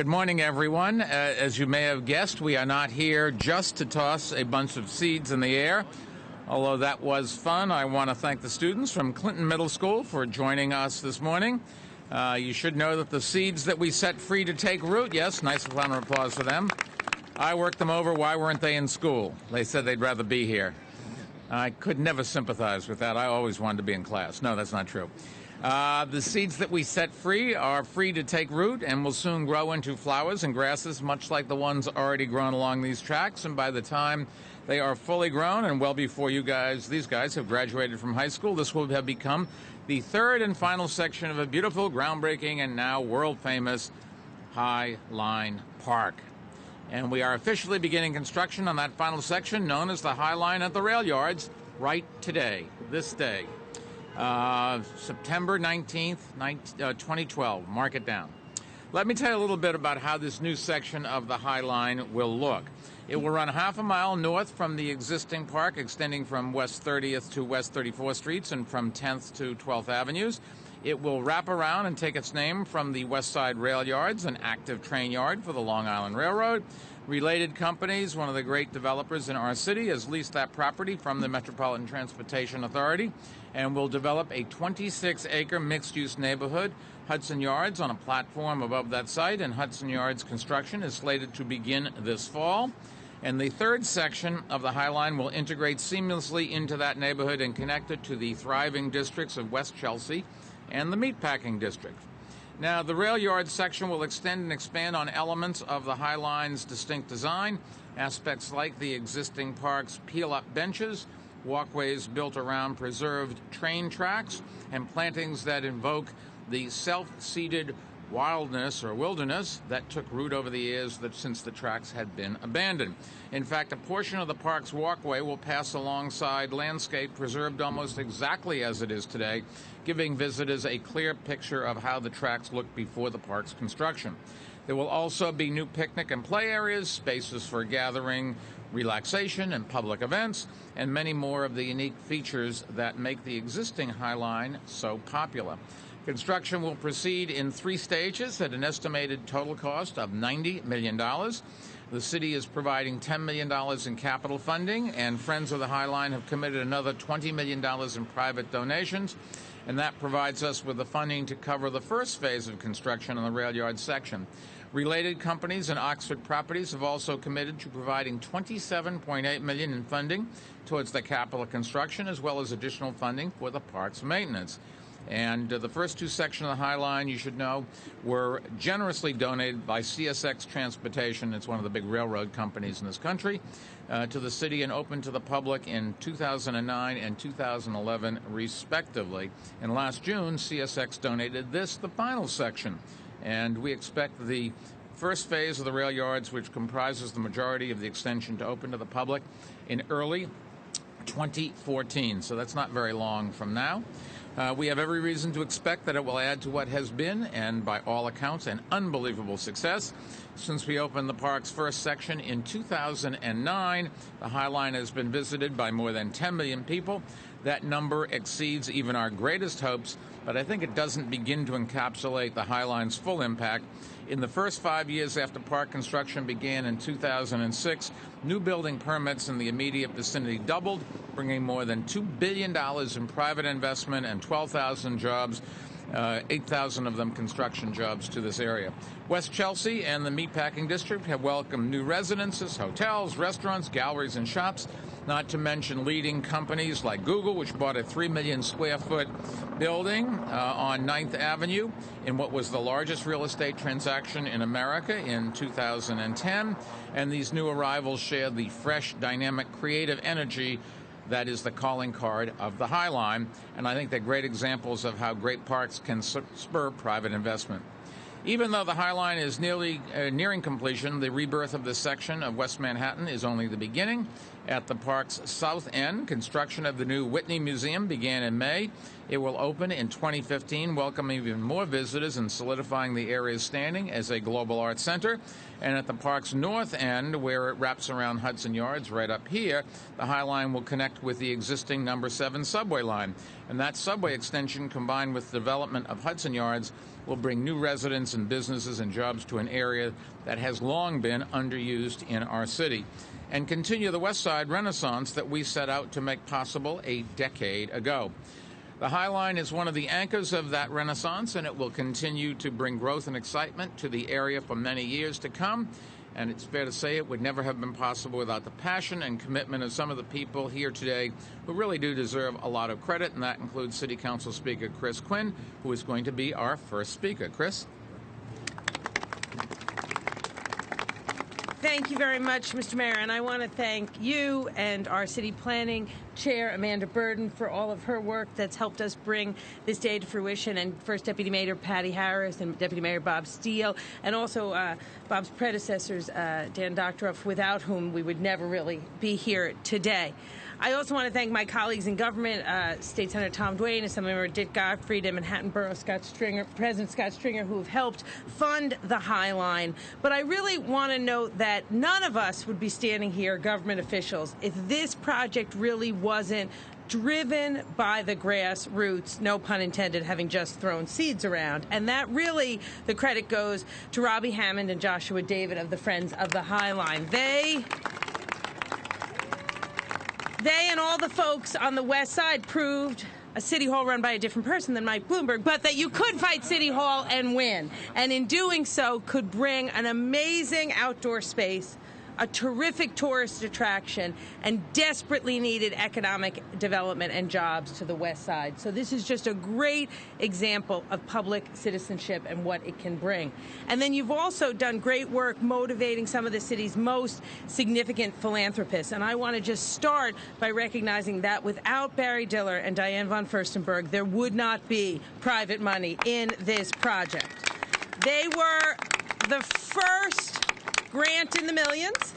Good morning, everyone. As you may have guessed, we are not here just to toss a bunch of seeds in the air. Although that was fun, I want to thank the students from Clinton Middle School for joining us this morning. You should know that the seeds that we set free to take root, yes, nice round of applause for them. I worked them over. Why weren't they in school? They said they'd rather be here. I could never sympathize with that. I always wanted to be in class. No, that's not true. The seeds that we set free are free to take root and will soon grow into flowers and grasses, much like the ones already grown along these tracks. And by the time they are fully grown and well before these guys have graduated from high school, this will have become the third and final section of a beautiful, groundbreaking, and now world-famous High Line Park. And we are officially beginning construction on that final section known as the High Line at the rail yards right today, this day. September 19th, 2012. Mark it down. Let me tell you a little bit about how this new section of the High Line will look. It will run half a mile north from the existing park, extending from West 30th to West 34th Streets and from 10th to 12th Avenues. It will wrap around and take its name from the West Side Rail Yards, an active train yard for the Long Island Railroad. Related companies, one of the great developers in our city, has leased that property from the Metropolitan Transportation Authority and will develop a 26-acre mixed-use neighborhood, Hudson Yards, on a platform above that site, and Hudson Yards construction is slated to begin this fall. And the third section of the High Line will integrate seamlessly into that neighborhood and connect it to the thriving districts of West Chelsea and the Meatpacking district. Now, the rail yard section will extend and expand on elements of the High Line's distinct design, aspects like the existing park's peel-up benches, walkways built around preserved train tracks, and plantings that invoke the self-seeded wildness or wilderness that took root over the years since the tracks had been abandoned. In fact, a portion of the park's walkway will pass alongside landscape preserved almost exactly as it is today, giving visitors a clear picture of how the tracks looked before the park's construction. There will also be new picnic and play areas, spaces for gathering, relaxation, and public events, and many more of the unique features that make the existing High Line so popular. Construction will proceed in 3 stages at an estimated total cost of $90 million. The city is providing $10 million in capital funding, and Friends of the High Line have committed another $20 million in private donations, and that provides us with the funding to cover the first phase of construction on the rail yard section. Related companies and Oxford Properties have also committed to providing $27.8 million in funding towards the capital construction, as well as additional funding for the park's maintenance. And the first 2 sections of the High Line, you should know, were generously donated by CSX Transportation. It's one of the big railroad companies in this country, to the city and opened to the public in 2009 and 2011, respectively. And last June, CSX donated the final section. And we expect the first phase of the rail yards, which comprises the majority of the extension, to open to the public in early 2014. So that's not very long from now. We have every reason to expect that it will add to what has been, and by all accounts, an unbelievable success. Since we opened the park's first section in 2009, the High Line has been visited by more than 10 million people. That number exceeds even our greatest hopes, but I think it doesn't begin to encapsulate the High Line's full impact. In the first 5 years after park construction began in 2006, new building permits in the immediate vicinity doubled, bringing more than $2 billion in private investment and 12,000 jobs, 8,000 of them construction jobs, to this area. West Chelsea and the Meatpacking District have welcomed new residences, hotels, restaurants, galleries, and shops, not to mention leading companies like Google, which bought a 3 million square foot building on 9th Avenue in what was the largest real estate transaction in America in 2010. And these new arrivals share the fresh, dynamic, creative energy that is the calling card of the High Line, and I think they're great examples of how great parks can spur private investment. Even though the High Line is nearing completion, the rebirth of this section of West Manhattan is only the beginning, At the park's south end, construction of the new Whitney Museum began in May. It will open in 2015, welcoming even more visitors and solidifying the area's standing as a global arts center. And at the park's north end, where it wraps around Hudson Yards, right up here, the High Line will connect with the existing number 7 subway line. And that subway extension, combined with the development of Hudson Yards, will bring new residents and businesses and jobs to an area that has long been underused in our city, and continue the West Side renaissance that we set out to make possible a decade ago. The High Line is one of the anchors of that renaissance, and it will continue to bring growth and excitement to the area for many years to come. And it's fair to say it would never have been possible without the passion and commitment of some of the people here today who really do deserve a lot of credit, and that includes City Council Speaker Chris Quinn, who is going to be our first speaker. Chris? Thank you very much, Mr. Mayor, and I want to thank you and our City Planning Chair, Amanda Burden, for all of her work that's helped us bring this day to fruition, and First Deputy Mayor Patty Harris and Deputy Mayor Bob Steele, and also Bob's predecessors, Dan Doctoroff, without whom we would never really be here today. I also want to thank my colleagues in government, State Senator Tom Duane, Assemblymember Dick Gottfried, and Manhattan Borough President Scott Stringer, who have helped fund the High Line. But I really want to note that none of us would be standing here, government officials, if this project really wasn't driven by the grassroots, no pun intended, having just thrown seeds around. And that really, the credit goes to Robbie Hammond and Joshua David of the Friends of the High Line. They and all the folks on the West Side proved a City Hall run by a different person than Mike Bloomberg, but that you could fight City Hall and win. And in doing so, could bring an amazing outdoor space, a terrific tourist attraction, and desperately needed economic development and jobs to the West Side. So this is just a great example of public citizenship and what it can bring. And then you've also done great work motivating some of the city's most significant philanthropists. And I want to just start by recognizing that without Barry Diller and Diane von Furstenberg, there would not be private money in this project. They were the first grant in the millions,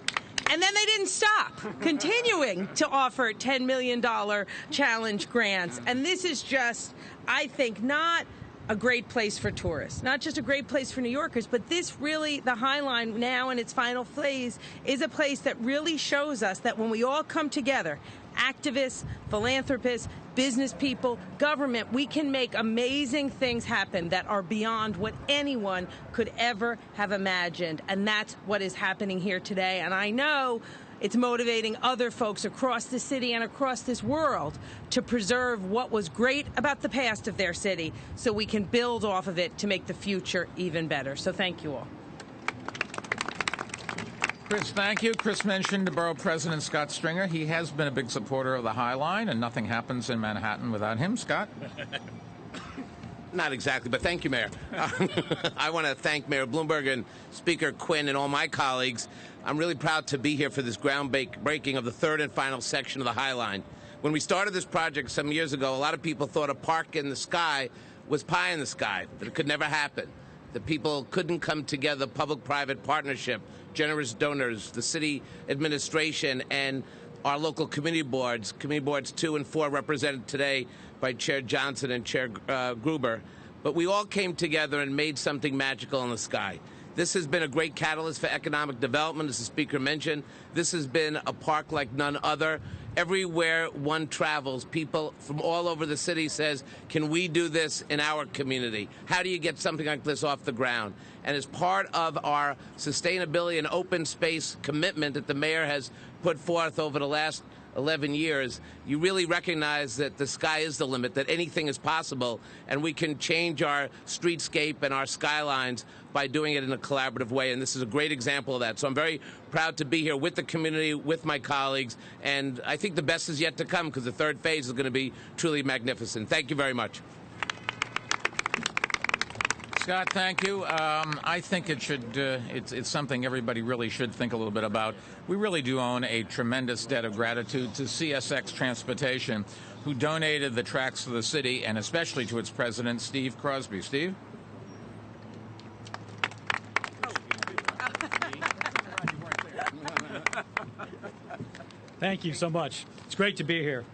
and then they didn't stop, continuing to offer $10 million challenge grants. And this is just, I think, not a great place for tourists, not just a great place for New Yorkers, but this really, the High Line now in its final phase, is a place that really shows us that when we all come together, activists, philanthropists, business people, government, we can make amazing things happen that are beyond what anyone could ever have imagined. And that's what is happening here today. And I know it's motivating other folks across the city and across this world to preserve what was great about the past of their city so we can build off of it to make the future even better. So thank you all. Chris, thank you. Chris mentioned Borough President Scott Stringer. He has been a big supporter of the High Line, and nothing happens in Manhattan without him. Scott? Not exactly, but thank you, Mayor. I want to thank Mayor Bloomberg and Speaker Quinn and all my colleagues. I'm really proud to be here for this groundbreaking of the third and final section of the High Line. When we started this project some years ago, a lot of people thought a park in the sky was pie in the sky, that it could never happen. That people couldn't come together, public-private partnership, generous donors, the city administration, and our local community boards 2 and 4 represented today by Chair Johnson and Chair Gruber. But we all came together and made something magical in the sky. This has been a great catalyst for economic development, as the Speaker mentioned. This has been a park like none other. Everywhere one travels, people from all over the city says, can we do this in our community? How do you get something like this off the ground? And as part of our sustainability and open space commitment that the mayor has put forth over the last 11 years, you really recognize that the sky is the limit, that anything is possible, and we can change our streetscape and our skylines by doing it in a collaborative way, and this is a great example of that. So I'm very proud to be here with the community, with my colleagues, and I think the best is yet to come because the third phase is going to be truly magnificent. Thank you very much. Scott, thank you. I think it's something everybody really should think a little bit about. We really do own a tremendous debt of gratitude to CSX Transportation, who donated the tracks to the city, and especially to its president, Steve Crosby. Steve? Thank you so much. It's great to be here.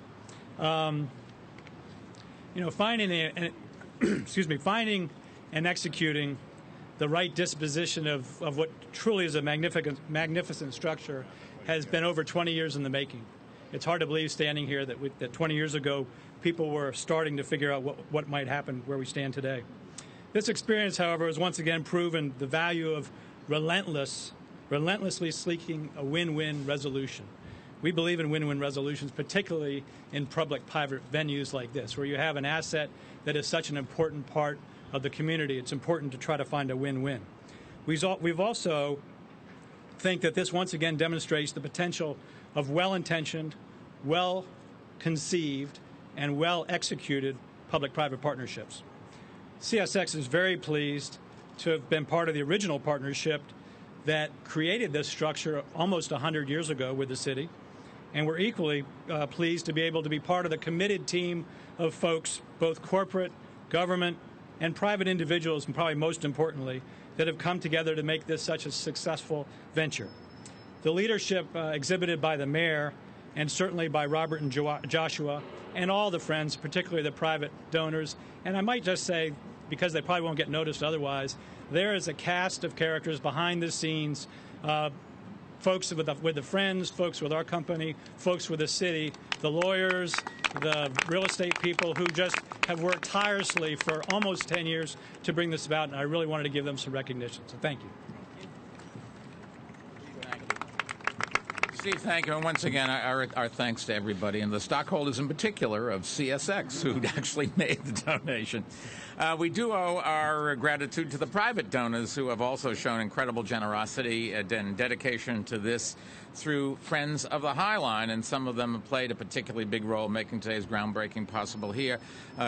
Finding and executing the right disposition of what truly is a magnificent structure has been over 20 years in the making. It's hard to believe standing here that 20 years ago people were starting to figure out what might happen where we stand today. This experience, however, has once again proven the value of relentlessly seeking a win-win resolution. We believe in win-win resolutions, particularly in public-private venues like this, where you have an asset that is such an important part of the community. It's important to try to find a win-win. We've also think that this once again demonstrates the potential of well-intentioned, well-conceived, and well-executed public-private partnerships. CSX is very pleased to have been part of the original partnership that created this structure almost 100 years ago with the city. And we're equally pleased to be able to be part of the committed team of folks, both corporate, government, and private individuals, and probably most importantly, that have come together to make this such a successful venture. The leadership exhibited by the mayor and certainly by Robert and Joshua and all the friends, particularly the private donors, and I might just say, because they probably won't get noticed otherwise, there is a cast of characters behind the scenes, folks with the friends, folks with our company, folks with the city, the lawyers, the real estate people who just have worked tirelessly for almost 10 years to bring this about, and I really wanted to give them some recognition. So thank you. Steve, thank you. And once again, our thanks to everybody, and the stockholders in particular of CSX, who actually made the donation. We do owe our gratitude to the private donors who have also shown incredible generosity and dedication to this through Friends of the High Line, and some of them have played a particularly big role making today's groundbreaking possible here.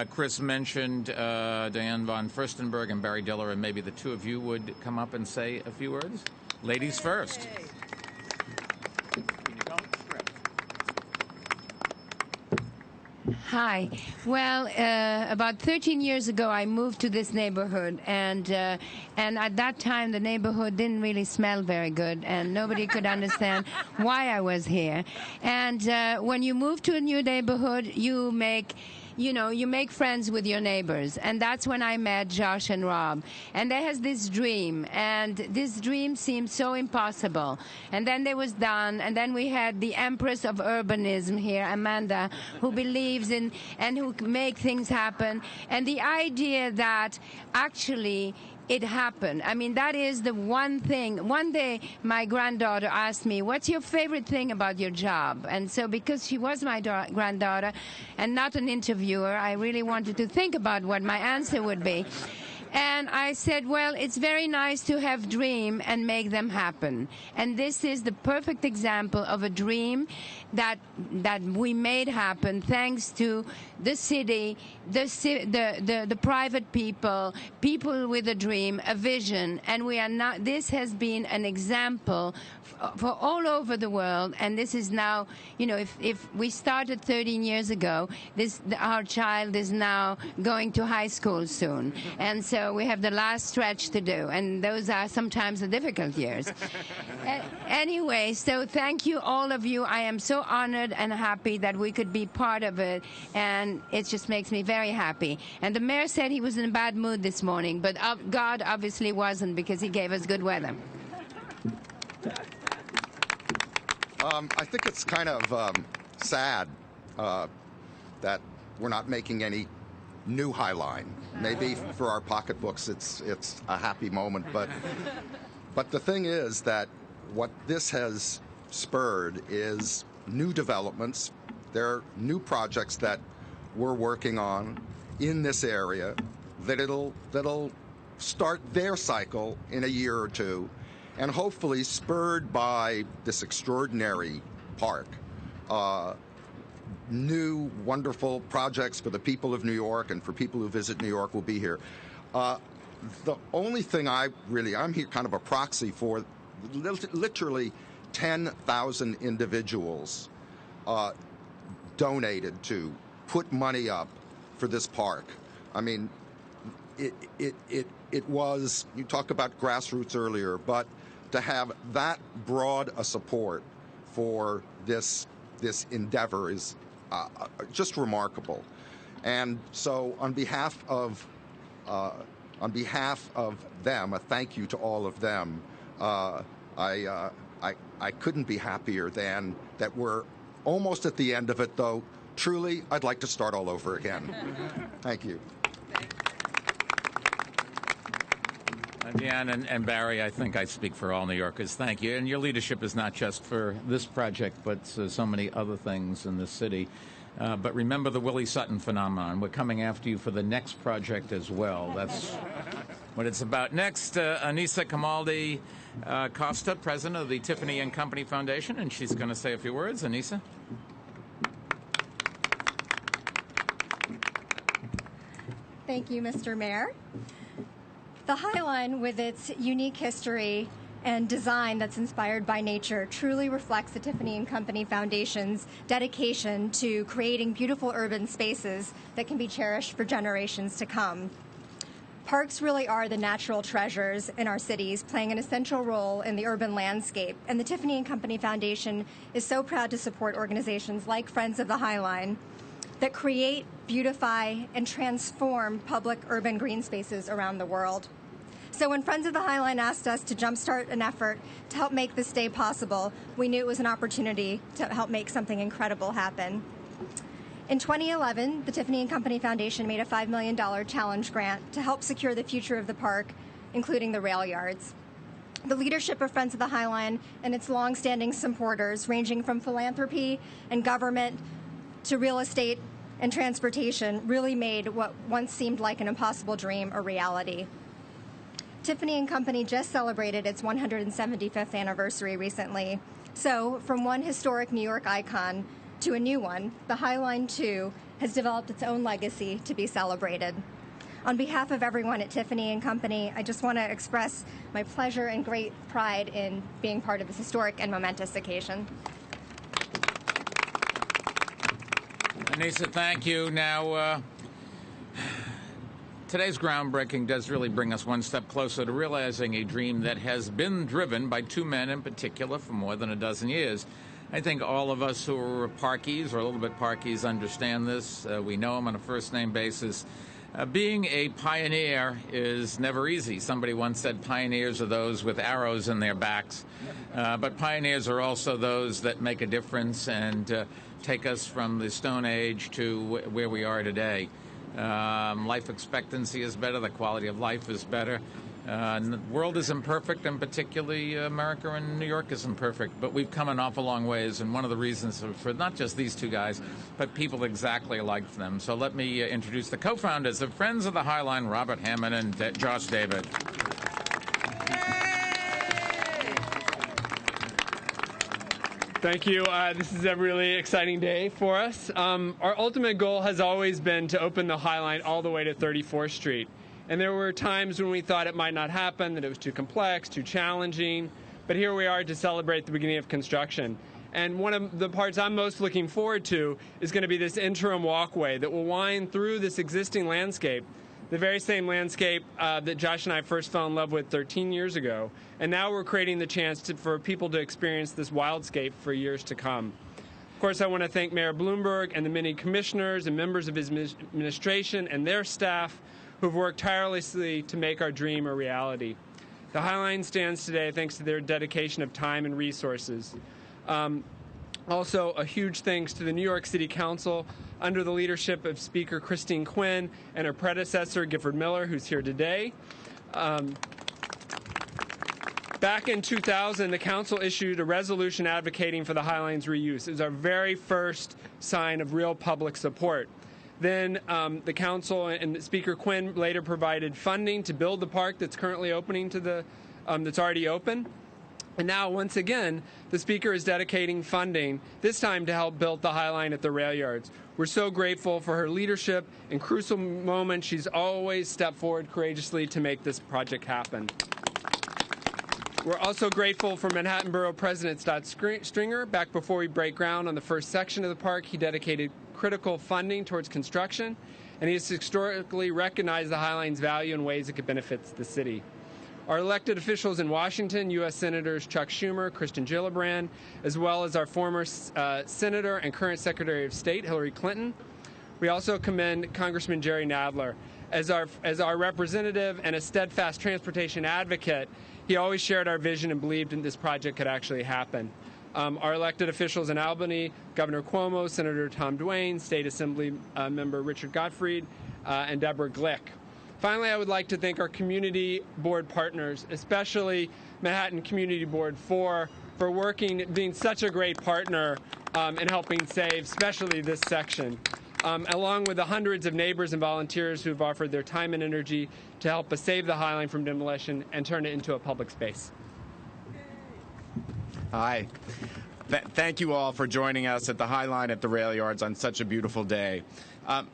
Chris mentioned Diane von Furstenberg and Barry Diller, and maybe the two of you would come up and say a few words. Ladies first. Hi. Well, about 13 years ago, I moved to this neighborhood, and at that time, the neighborhood didn't really smell very good, and nobody could understand why I was here. And when you move to a new neighborhood, you make friends with your neighbors. And that's when I met Josh and Rob. And they had this dream, and this dream seemed so impossible. And then they was done, and then we had the empress of urbanism here, Amanda, who believes in and who make things happen. And the idea that actually it happened. I mean, that is the one thing. One day, my granddaughter asked me, what's your favorite thing about your job? And so because she was my granddaughter and not an interviewer, I really wanted to think about what my answer would be. And I said, well, it's very nice to have dream and make them happen. And this is the perfect example of a dream that we made happen thanks to the city, the private people with a dream, a vision. And we are not. This has been an example for all over the world. And this is now, if we started 13 years ago, our child is now going to high school soon. And so we have the last stretch to do, and those are sometimes the difficult years. Anyway, so thank you, all of you. I am so honored and happy that we could be part of it, and it just makes me very happy. And the mayor said he was in a bad mood this morning, but God obviously wasn't, because he gave us good weather. I think it's kind of sad that we're not making any new High Line. Maybe for our pocketbooks it's a happy moment, but the thing is that what this has spurred is new developments. There are new projects that we're working on in this area that'll start their cycle in a year or two, and hopefully spurred by this extraordinary park. New, wonderful projects for the people of New York and for people who visit New York will be here. The only thing I'm here kind of a proxy for, literally 10,000 individuals donated to, put money up for this park. I mean, it was, you talked about grassroots earlier, but to have that broad a support for this this endeavor is just remarkable. And so on behalf of them, a thank you to all of them. I couldn't be happier than that we're almost at the end of it, though. Truly, I'd like to start all over again. Thank you. Deanne and Barry, I think I speak for all New Yorkers. Thank you. And your leadership is not just for this project, but so many other things in this city. But remember the Willie Sutton phenomenon. We're coming after you for the next project as well. That's what it's about. Next, Anissa Kamaldi Costa, president of the Tiffany & Company Foundation, and she's going to say a few words. Anissa? Thank you, Mr. Mayor. The High Line, with its unique history and design that's inspired by nature, truly reflects the Tiffany & Company Foundation's dedication to creating beautiful urban spaces that can be cherished for generations to come. Parks really are the natural treasures in our cities, playing an essential role in the urban landscape. And the Tiffany & Company Foundation is so proud to support organizations like Friends of the High Line that create, beautify, and transform public urban green spaces around the world. So when Friends of the High Line asked us to jumpstart an effort to help make this day possible, we knew it was an opportunity to help make something incredible happen. In 2011, the Tiffany & Company Foundation made a $5 million challenge grant to help secure the future of the park, including the rail yards. The leadership of Friends of the High Line and its longstanding supporters, ranging from philanthropy and government to real estate and transportation, really made what once seemed like an impossible dream a reality. Tiffany & Company just celebrated its 175th anniversary recently. So, from one historic New York icon to a new one, the High Line, too, has developed its own legacy to be celebrated. On behalf of everyone at Tiffany & Company, I just want to express my pleasure and great pride in being part of this historic and momentous occasion. Anissa, thank you. Now, today's groundbreaking does really bring us one step closer to realizing a dream that has been driven by two men in particular for more than a dozen years. I think all of us who are Parkies or a little bit Parkies understand this. We know them on a first-name basis. Being a pioneer is never easy. Somebody once said pioneers are those with arrows in their backs. But pioneers are also those that make a difference and take us from the Stone Age to where we are today. Life expectancy is better. The quality of life is better. The world isn't perfect, and particularly America and New York isn't perfect. But we've come an awful long ways, and one of the reasons for not just these two guys, but people exactly like them. So let me introduce the co-founders of Friends of the High Line, Robert Hammond and Josh David. Thank you. This is a really exciting day for us. Our ultimate goal has always been to open the High Line all the way to 34th Street. And there were times when we thought it might not happen, that it was too complex, too challenging. But here we are to celebrate the beginning of construction. And one of the parts I'm most looking forward to is going to be this interim walkway that will wind through this existing landscape, the very same landscape that Josh and I first fell in love with 13 years ago. And now we're creating the chance for people to experience this wildscape for years to come. Of course, I want to thank Mayor Bloomberg and the many commissioners and members of his administration and their staff who've worked tirelessly to make our dream a reality. The High Line stands today thanks to their dedication of time and resources. Also, a huge thanks to the New York City Council under the leadership of Speaker Christine Quinn and her predecessor, Gifford Miller, who's here today. Back in 2000, the Council issued a resolution advocating for the High Line's reuse. It was our very first sign of real public support. Then the Council and Speaker Quinn later provided funding to build the park that's currently opening to the that's already open. And now, once again, the Speaker is dedicating funding, this time to help build the High Line at the rail yards. We're so grateful for her leadership and crucial moments. She's always stepped forward courageously to make this project happen. We're also grateful for Manhattan Borough President Scott Stringer. Back before we break ground on the first section of the park, he dedicated critical funding towards construction, and he has historically recognized the High Line's value in ways it could benefit the city. Our elected officials in Washington, U.S. Senators Chuck Schumer, Kirsten Gillibrand, as well as our former Senator and current Secretary of State, Hillary Clinton. We also commend Congressman Jerry Nadler. As our representative and a steadfast transportation advocate, he always shared our vision and believed in this project could actually happen. Our elected officials in Albany, Governor Cuomo, Senator Tom Duane, State Assembly Member Richard Gottfried, and Deborah Glick. Finally, I would like to thank our community board partners, especially Manhattan Community Board for being such a great partner and helping save, especially this section, along with the hundreds of neighbors and volunteers who have offered their time and energy to help us save the High Line from demolition and turn it into a public space. Hi. Thank you all for joining us at the High Line at the rail yards on such a beautiful day.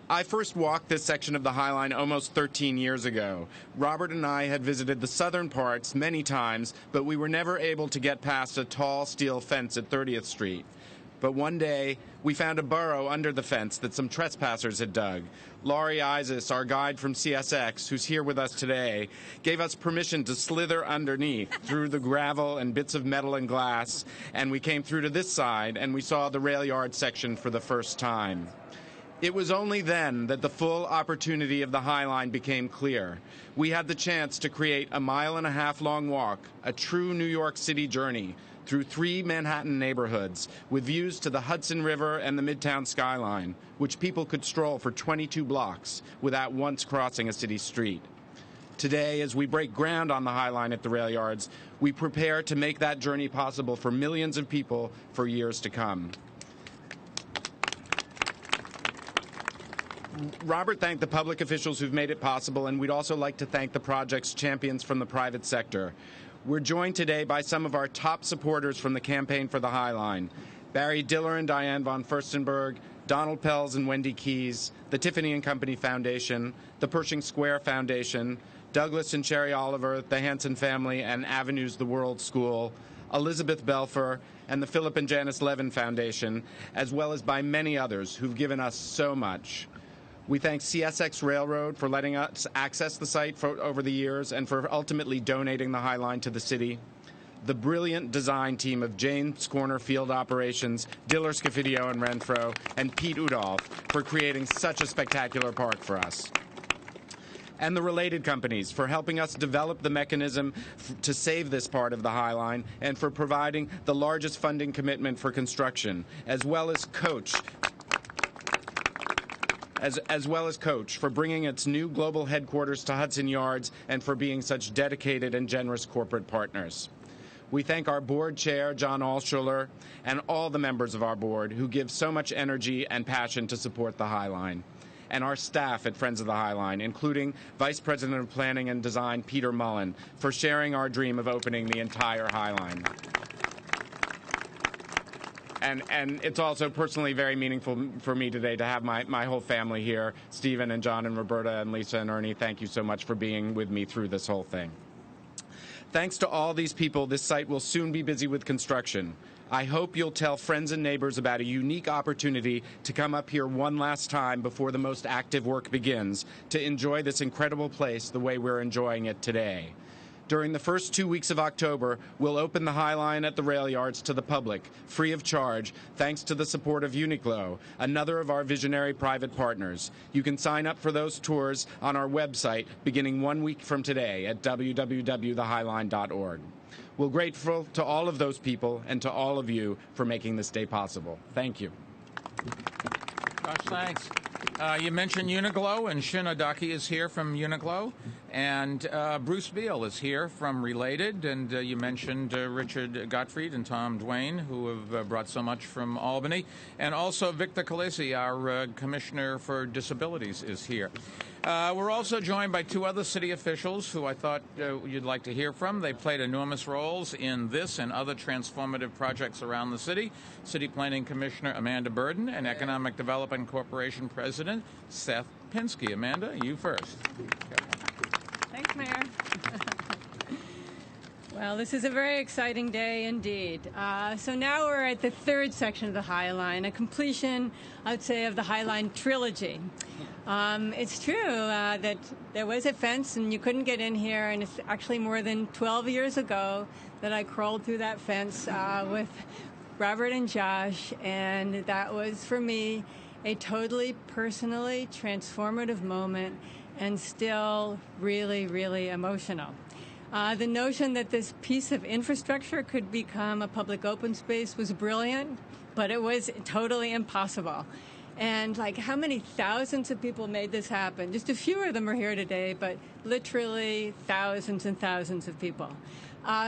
I first walked this section of the High Line almost 13 years ago. Robert and I had visited the southern parts many times, but we were never able to get past a tall steel fence at 30th Street. But one day, we found a burrow under the fence that some trespassers had dug. Laurie Isis, our guide from CSX, who's here with us today, gave us permission to slither underneath through the gravel and bits of metal and glass, and we came through to this side, and we saw the rail yard section for the first time. It was only then that the full opportunity of the High Line became clear. We had the chance to create a 1.5 mile long walk, a true New York City journey, through 3 Manhattan neighborhoods with views to the Hudson River and the Midtown skyline, which people could stroll for 22 blocks without once crossing a city street. Today, as we break ground on the High Line at the rail yards, we prepare to make that journey possible for millions of people for years to come. Robert thanked the public officials who've made it possible, and we'd also like to thank the project's champions from the private sector. We're joined today by some of our top supporters from the Campaign for the High Line: Barry Diller and Diane von Furstenberg, Donald Pelz and Wendy Keyes, the Tiffany & Company Foundation, the Pershing Square Foundation, Douglas and Sherry Oliver, the Hanson family, and Avenues the World School, Elizabeth Belfer, and the Philip and Janice Levin Foundation, as well as by many others who've given us so much. We thank CSX Railroad for letting us access the site over the years and for ultimately donating the High Line to the city. The brilliant design team of James Corner Field Operations, Diller, Scafidio, and Renfro, and Pete Udolph for creating such a spectacular park for us. And the related companies for helping us develop the mechanism to save this part of the High Line and for providing the largest funding commitment for construction, as well as Coach for bringing its new global headquarters to Hudson Yards and for being such dedicated and generous corporate partners. We thank our board chair, John Altschuler, and all the members of our board who give so much energy and passion to support the High Line, and our staff at Friends of the High Line, including Vice President of Planning and Design, Peter Mullen, for sharing our dream of opening the entire High Line. And it's also personally very meaningful for me today to have my whole family here. Stephen and John and Roberta and Lisa and Ernie, thank you so much for being with me through this whole thing. Thanks to all these people, this site will soon be busy with construction. I hope you'll tell friends and neighbors about a unique opportunity to come up here one last time before the most active work begins, to enjoy this incredible place the way we're enjoying it today. During the first 2 weeks of October, we'll open the High Line at the rail yards to the public, free of charge, thanks to the support of Uniqlo, another of our visionary private partners. You can sign up for those tours on our website beginning 1 week from today at www.thehighline.org. We're grateful to all of those people and to all of you for making this day possible. Thank you. Josh, thanks. You mentioned Uniqlo, and Shin Odaki is here from Uniqlo, and Bruce Beal is here from Related, and you mentioned Richard Gottfried and Tom Duane, who have brought so much from Albany, and also Victor Calesi, our Commissioner for Disabilities, is here. We're also joined by 2 other city officials who I thought you'd like to hear from. They played enormous roles in this and other transformative projects around the city. City Planning Commissioner Amanda Burden and Economic Development Corporation President Seth Pinsky. Amanda, you first. Thanks, Mayor. Well, this is a very exciting day indeed. So now we're at the 3rd section of the High Line, a completion, I would say, of the High Line trilogy. It's true that there was a fence and you couldn't get in here, and it's actually more than 12 years ago that I crawled through that fence with Robert and Josh, and that was, for me, a totally personally transformative moment and still really, really emotional. The notion that this piece of infrastructure could become a public open space was brilliant, but it was totally impossible. And like, how many thousands of people made this happen? Just a few of them are here today, but literally thousands and thousands of people.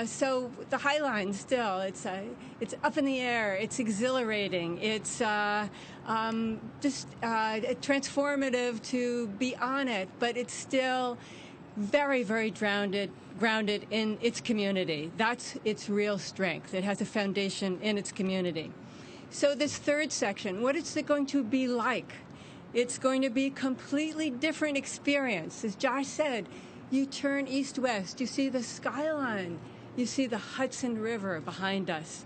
So the High Line still, it's up in the air, it's exhilarating, it's just transformative to be on it, but it's still very, very grounded in its community. That's its real strength. It has a foundation in its community. So this third section, what is it going to be like? It's going to be a completely different experience. As Josh said, you turn east-west, you see the skyline, you see the Hudson River behind us.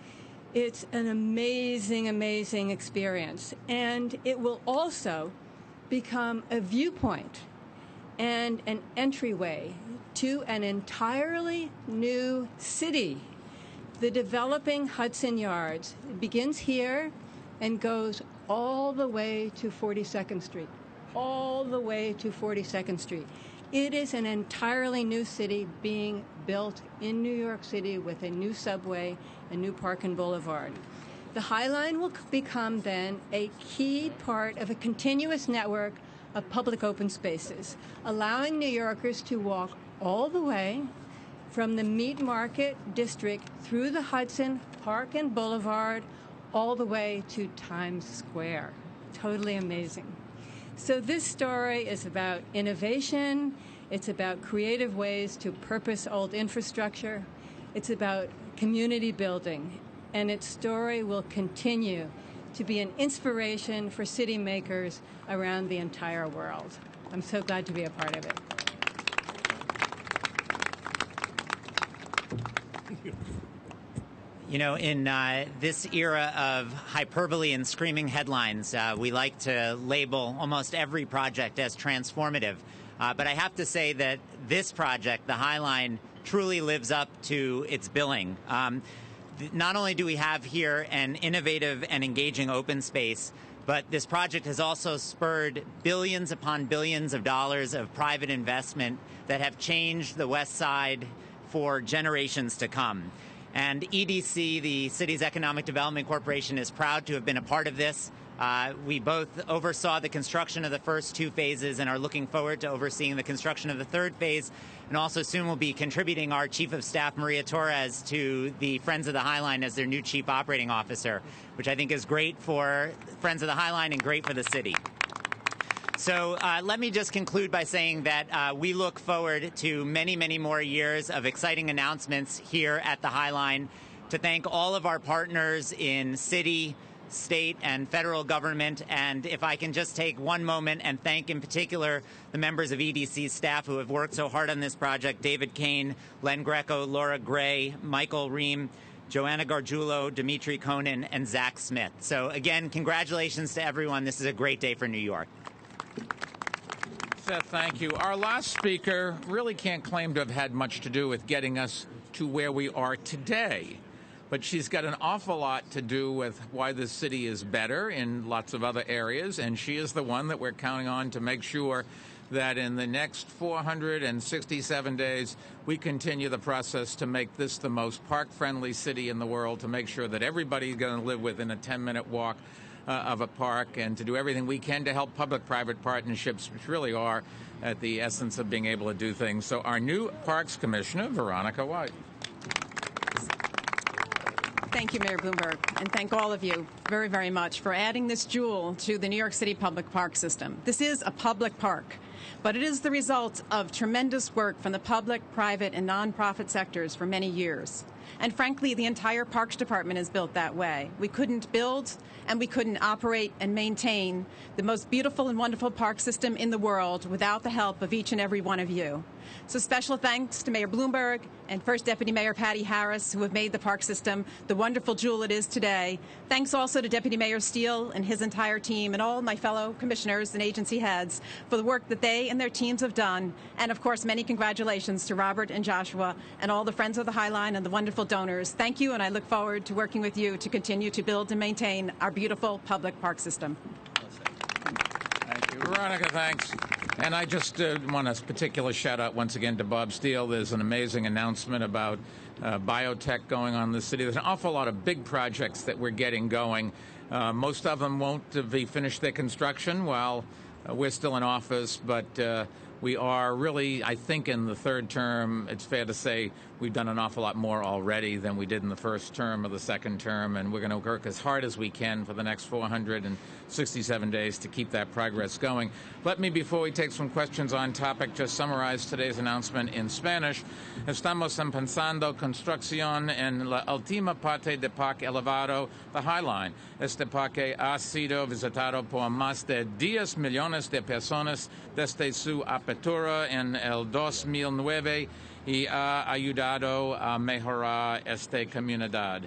It's an amazing, amazing experience. And it will also become a viewpoint and an entryway to an entirely new city. The developing Hudson Yards begins here and goes all the way to 42nd Street, all the way to 42nd Street. It is an entirely new city being built in New York City with a new subway, a new park and boulevard. The High Line will become then a key part of a continuous network of public open spaces, allowing New Yorkers to walk all the way from the Meat Market District through the Hudson, Park and Boulevard, all the way to Times Square. Totally amazing. So this story is about innovation, it's about creative ways to purpose old infrastructure, it's about community building, and its story will continue to be an inspiration for city makers around the entire world. I'm so glad to be a part of it. You know, in this era of hyperbole and screaming headlines, we like to label almost every project as transformative. But I have to say that this project, the High Line, truly lives up to its billing. Not only do we have here an innovative and engaging open space, but this project has also spurred billions upon billions of dollars of private investment that have changed the West Side for generations to come. And EDC, the city's Economic Development Corporation, is proud to have been a part of this. We both oversaw the construction of the first two phases and are looking forward to overseeing the construction of the third phase. And also soon we'll be contributing our Chief of Staff, Maria Torres, to the Friends of the High Line as their new Chief Operating Officer, which I think is great for Friends of the High Line and great for the city. So let me just conclude by saying that we look forward to many, many more years of exciting announcements here at the High Line. To thank all of our partners in city, state, and federal government. And if I can just take one moment and thank in particular the members of EDC's staff who have worked so hard on this project: David Kane, Len Greco, Laura Gray, Michael Ream, Joanna Gargiulo, Dimitri Konin, and Zach Smith. So again, congratulations to everyone. This is a great day for New York. Seth, thank you. Our last speaker really can't claim to have had much to do with getting us to where we are today. But she's got an awful lot to do with why this city is better in lots of other areas. And she is the one that we're counting on to make sure that in the next 467 days, we continue the process to make this the most park-friendly city in the world, to make sure that everybody's going to live within a 10-minute walk of a park, and to do everything we can to help public-private partnerships, which really are at the essence of being able to do things. So our new Parks Commissioner, Veronica White. Thank you, Mayor Bloomberg, and thank all of you very, very much for adding this jewel to the New York City public park system. This is a public park, but it is the result of tremendous work from the public, private, and nonprofit sectors for many years. And frankly, the entire Parks Department is built that way. We couldn't build and we couldn't operate and maintain the most beautiful and wonderful park system in the world without the help of each and every one of you. So special thanks to Mayor Bloomberg and First Deputy Mayor Patty Harris, who have made the park system the wonderful jewel it is today. Thanks also to Deputy Mayor Steele and his entire team and all my fellow commissioners and agency heads for the work that they and their teams have done. And of course, many congratulations to Robert and Joshua and all the friends of the High Line and the wonderful donors. Thank you, and I look forward to working with you to continue to build and maintain our beautiful public park system. Thank you. Veronica, thanks. And I just want a particular shout-out once again to Bob Steele. There's an amazing announcement about biotech going on in the city. There's an awful lot of big projects that we're getting going. Most of them won't be finished their construction while we're still in office, but we are really, I think, in the third term, it's fair to say we've done an awful lot more already than we did in the first term or the second term, and we're going to work as hard as we can for the next 467 days to keep that progress going. Let me, before we take some questions on topic, just summarize today's announcement in Spanish. Estamos empezando construcción en la última parte de Parque Elevado, the High Line. Este parque ha sido visitado por más de 10 millones de personas desde su apertura en el 2009 y ha ayudado a mejorar esta comunidad.